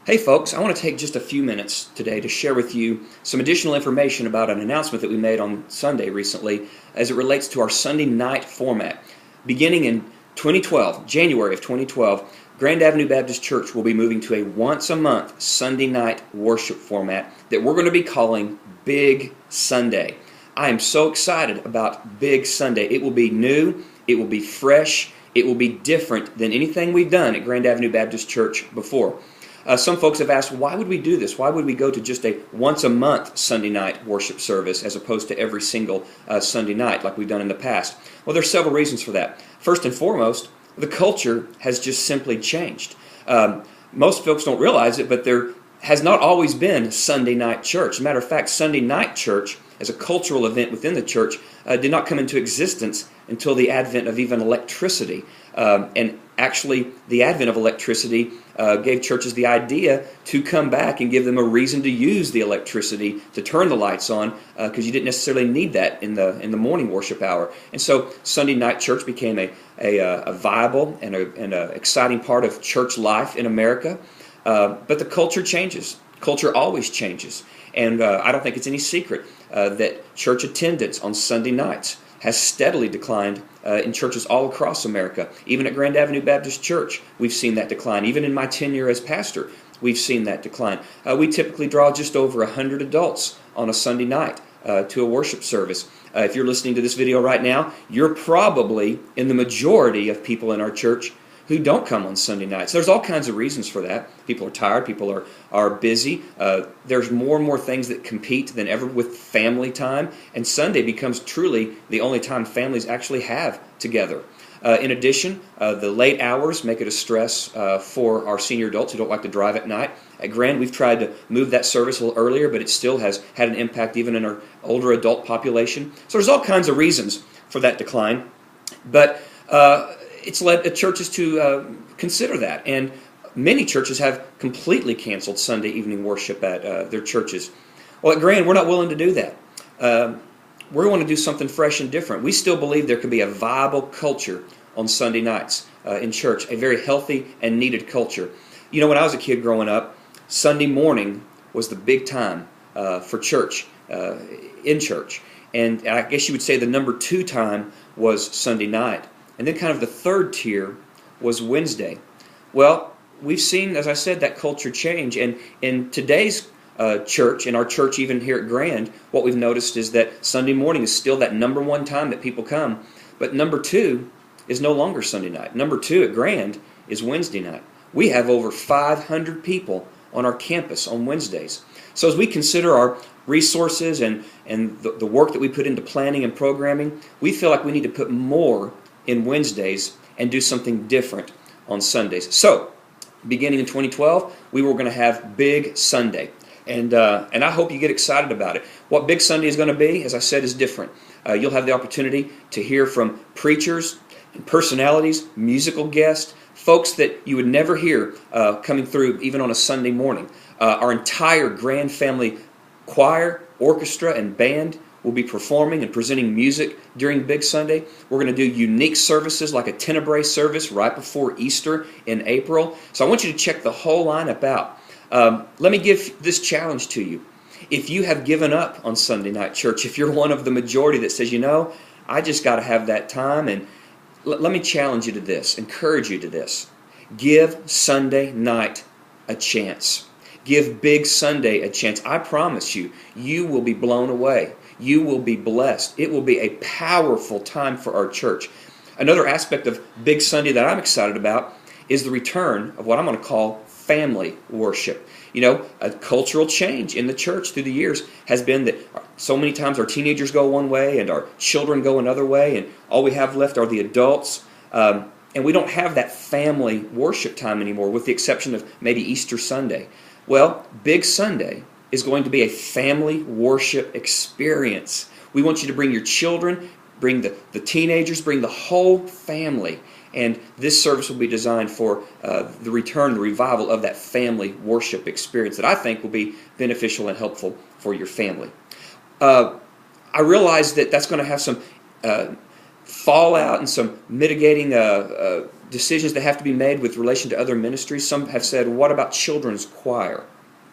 Hey folks, I want to take just a few minutes today to share with you some additional information about an announcement that we made on Sunday recently as it relates to our Sunday night format. Beginning in 2012, January of 2012, Grand Avenue Baptist Church will be moving to a once-a-month Sunday night worship format that we're going to be calling Big Sunday. I am so excited about Big Sunday. It will be new, it will be fresh, it will be different than anything we've done at Grand Avenue Baptist Church before. Some folks have asked, why would we do this? Why would we go to just a once-a-month Sunday night worship service as opposed to every single Sunday night like we've done in the past? Well, there's several reasons for that. First and foremost, the culture has just simply changed. Most folks don't realize it, but there has not always been Sunday night church. As a matter of fact, Sunday night church as a cultural event within the church did not come into existence until the advent of even electricity. And actually, the advent of electricity gave churches the idea to come back and give them a reason to use the electricity to turn the lights on, because you didn't necessarily need that in the morning worship hour. And so Sunday night church became a viable and a exciting part of church life in America. But the culture changes. Culture always changes. And I don't think it's any secret that church attendance on Sunday nights has steadily declined in churches all across America. Even at Grand Avenue Baptist Church, we've seen that decline. Even in my tenure as pastor, we've seen that decline. We typically draw just over 100 adults on a Sunday night to a worship service. If you're listening to this video right now, you're probably in the majority of people in our church who don't come on Sunday nights. There's all kinds of reasons for that. People are tired. People are busy. There's more and more things that compete than ever with family time. And Sunday becomes truly the only time families actually have together. In addition, the late hours make it a stress for our senior adults who don't like to drive at night. At Grand, we've tried to move that service a little earlier, but it still has had an impact even in our older adult population. So there's all kinds of reasons for that decline. But it's led churches to consider that, and many churches have completely canceled Sunday evening worship at their churches. Well, at Grand, we're not willing to do that. We want to do something fresh and different. We still believe there can be a viable culture on Sunday nights in church, a very healthy and needed culture. You know, when I was a kid growing up, Sunday morning was the big time for church, in church. And I guess you would say the number 2 time was Sunday night. And then kind of the third tier was Wednesday. Well, we've seen, as I said, that culture change. And in today's church, in our church even here at Grand, what we've noticed is that Sunday morning is still that number 1 time that people come. But number 2 is no longer Sunday night. Number 2 at Grand is Wednesday night. We have over 500 people on our campus on Wednesdays. So as we consider our resources and the work that we put into planning and programming, we feel like we need to put more in Wednesdays and do something different on Sundays. So, beginning in 2012, we were going to have Big Sunday. And I hope you get excited about it. What Big Sunday is going to be, as I said, is different. You'll have the opportunity to hear from preachers and personalities, musical guests, folks that you would never hear coming through even on a Sunday morning. Our entire Grand Family choir, orchestra, and band will be performing and presenting music during Big Sunday. We're going to do unique services like a Tenebrae service right before Easter in April. So I want you to check the whole lineup out. Let me give this challenge to you. If you have given up on Sunday night church, if you're one of the majority that says, you know, I just got to have that time, and let me challenge you to this, encourage you to this. Give Sunday night a chance. Give Big Sunday a chance. I promise you, you will be blown away. You will be blessed. It will be a powerful time for our church. Another aspect of Big Sunday that I'm excited about is the return of what I'm going to call family worship. You know, a cultural change in the church through the years has been that so many times our teenagers go one way and our children go another way, and all we have left are the adults. And we don't have that family worship time anymore, with the exception of maybe Easter Sunday. Well, Big Sunday is going to be a family worship experience. We want you to bring your children, bring the teenagers, bring the whole family. And this service will be designed for the return, the revival of that family worship experience that I think will be beneficial and helpful for your family. I realize that that's going to have some fallout and some mitigating decisions that have to be made with relation to other ministries. Some have said, what about children's choir?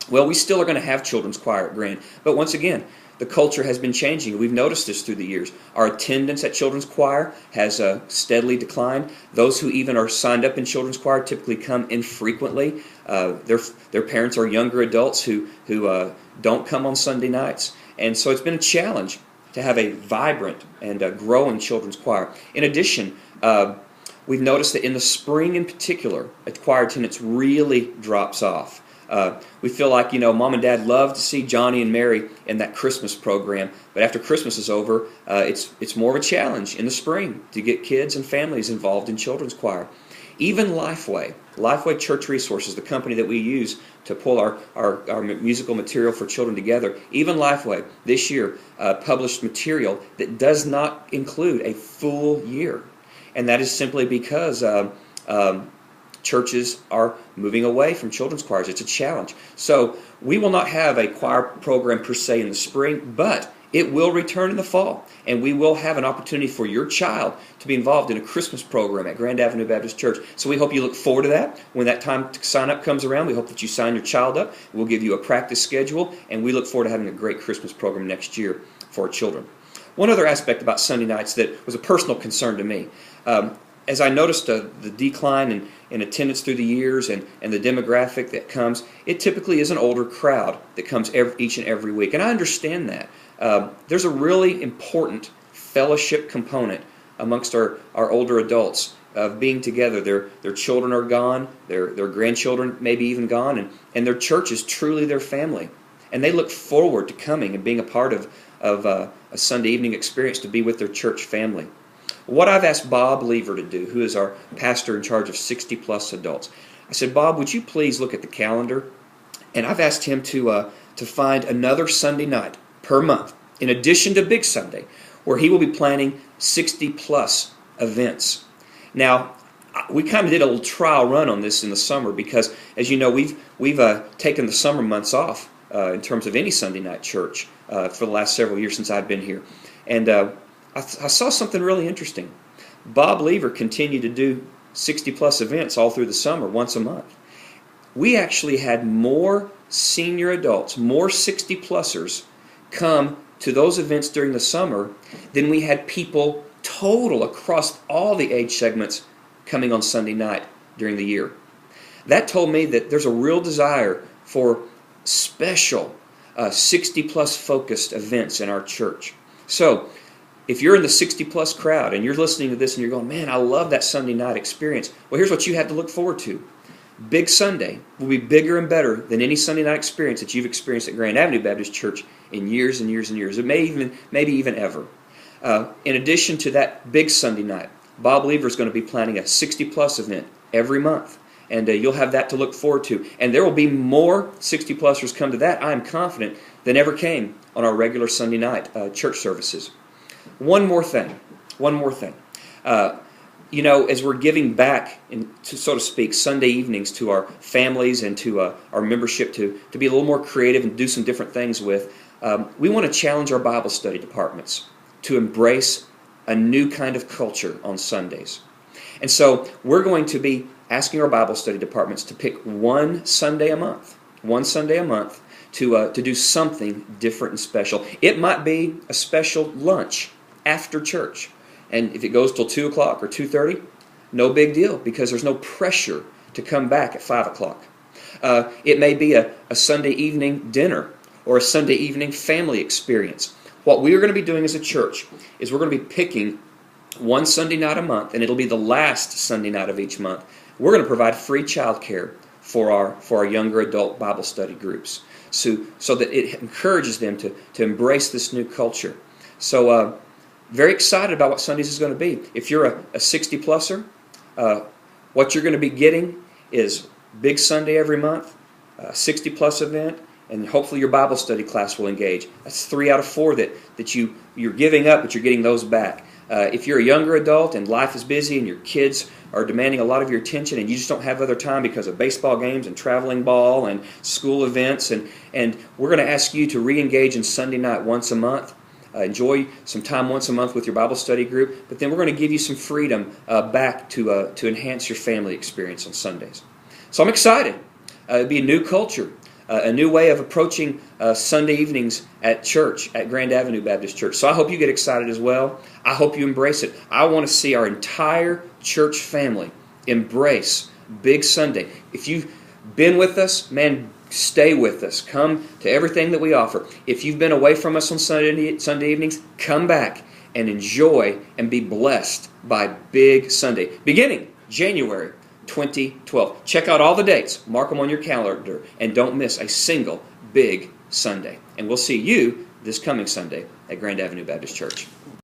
Well, we still are going to have children's choir at Grand, but once again, the culture has been changing. We've noticed this through the years. Our attendance at children's choir has steadily declined. Those who even are signed up in children's choir typically come infrequently. Their parents are younger adults who don't come on Sunday nights. And so it's been a challenge to have a vibrant and growing children's choir. In addition, we've noticed that in the spring in particular, choir attendance really drops off. We feel like, Mom and Dad love to see Johnny and Mary in that Christmas program, but after Christmas is over, it's more of a challenge in the spring to get kids and families involved in children's choir. Even Lifeway Church Resources, the company that we use to pull our musical material for children together, even Lifeway this year published material that does not include a full year. And that is simply because churches are moving away from children's choirs. It's a challenge. So we will not have a choir program per se in the spring, but it will return in the fall. And we will have an opportunity for your child to be involved in a Christmas program at Grand Avenue Baptist Church. So we hope you look forward to that. When that time to sign up comes around, we hope that you sign your child up. We'll give you a practice schedule, and we look forward to having a great Christmas program next year for our children. One other aspect about Sunday nights that was a personal concern to me. As I noticed the decline in attendance through the years and the demographic that comes, it typically is an older crowd that comes each and every week. And I understand that. There's a really important fellowship component amongst our older adults of being together. Their children are gone, their grandchildren may be even gone, and their church is truly their family. And they look forward to coming and being a part of a Sunday evening experience to be with their church family. What I've asked Bob Lever to do, who is our pastor in charge of 60-plus adults, I said, Bob, would you please look at the calendar? And I've asked him to find another Sunday night per month, in addition to Big Sunday, where he will be planning 60-plus events. Now, we kind of did a little trial run on this in the summer because, as you know, we've taken the summer months off in terms of any Sunday night church for the last several years since I've been here. And I saw something really interesting. Bob Lever continued to do 60-plus events all through the summer, once a month. We actually had more senior adults, more 60-plussers come to those events during the summer than we had people total across all the age segments coming on Sunday night during the year. That told me that there's a real desire for special 60-plus focused events in our church. So, if you're in the 60-plus crowd and you're listening to this and you're going, man, I love that Sunday night experience, well, here's what you have to look forward to. Big Sunday will be bigger and better than any Sunday night experience that you've experienced at Grand Avenue Baptist Church in years and years and years. It maybe even ever. In addition to that big Sunday night, Bob Lever is going to be planning a 60-plus event every month. And you'll have that to look forward to. And there will be more 60-plussers come to that, I am confident, than ever came on our regular Sunday night church services. One more thing. As we're giving back, so to speak, Sunday evenings to our families and to our membership to be a little more creative and do some different things with, we want to challenge our Bible study departments to embrace a new kind of culture on Sundays. And so we're going to be asking our Bible study departments to pick one Sunday a month to do something different and special. It might be a special lunch after church. And if it goes till 2 o'clock or 2:30, no big deal because there's no pressure to come back at 5 o'clock. It may be a Sunday evening dinner or a Sunday evening family experience. What we are going to be doing as a church is we're going to be picking one Sunday night a month, and it'll be the last Sunday night of each month. We're going to provide free childcare for our younger adult Bible study groups, so that it encourages them to embrace this new culture. So very excited about what Sundays is going to be. If you're a 60-plusser, what you're going to be getting is Big Sunday every month, a 60-plus event, and hopefully your Bible study class will engage. That's 3 out of 4 that you're giving up, but you're getting those back. If you're a younger adult and life is busy and your kids are demanding a lot of your attention and you just don't have other time because of baseball games and traveling ball and school events, and we're going to ask you to re-engage in Sunday night once a month. enjoy some time once a month with your Bible study group, but then we're going to give you some freedom back to enhance your family experience on Sundays. So I'm excited. It'll be a new culture, a new way of approaching Sunday evenings at church, at Grand Avenue Baptist Church. So I hope you get excited as well. I hope you embrace it. I want to see our entire church family embrace Big Sunday. If you've been with us, man, stay with us. Come to everything that we offer. If you've been away from us on Sunday evenings, come back and enjoy and be blessed by Big Sunday, beginning January 2012. Check out all the dates. Mark them on your calendar, and don't miss a single Big Sunday. And we'll see you this coming Sunday at Grand Avenue Baptist Church.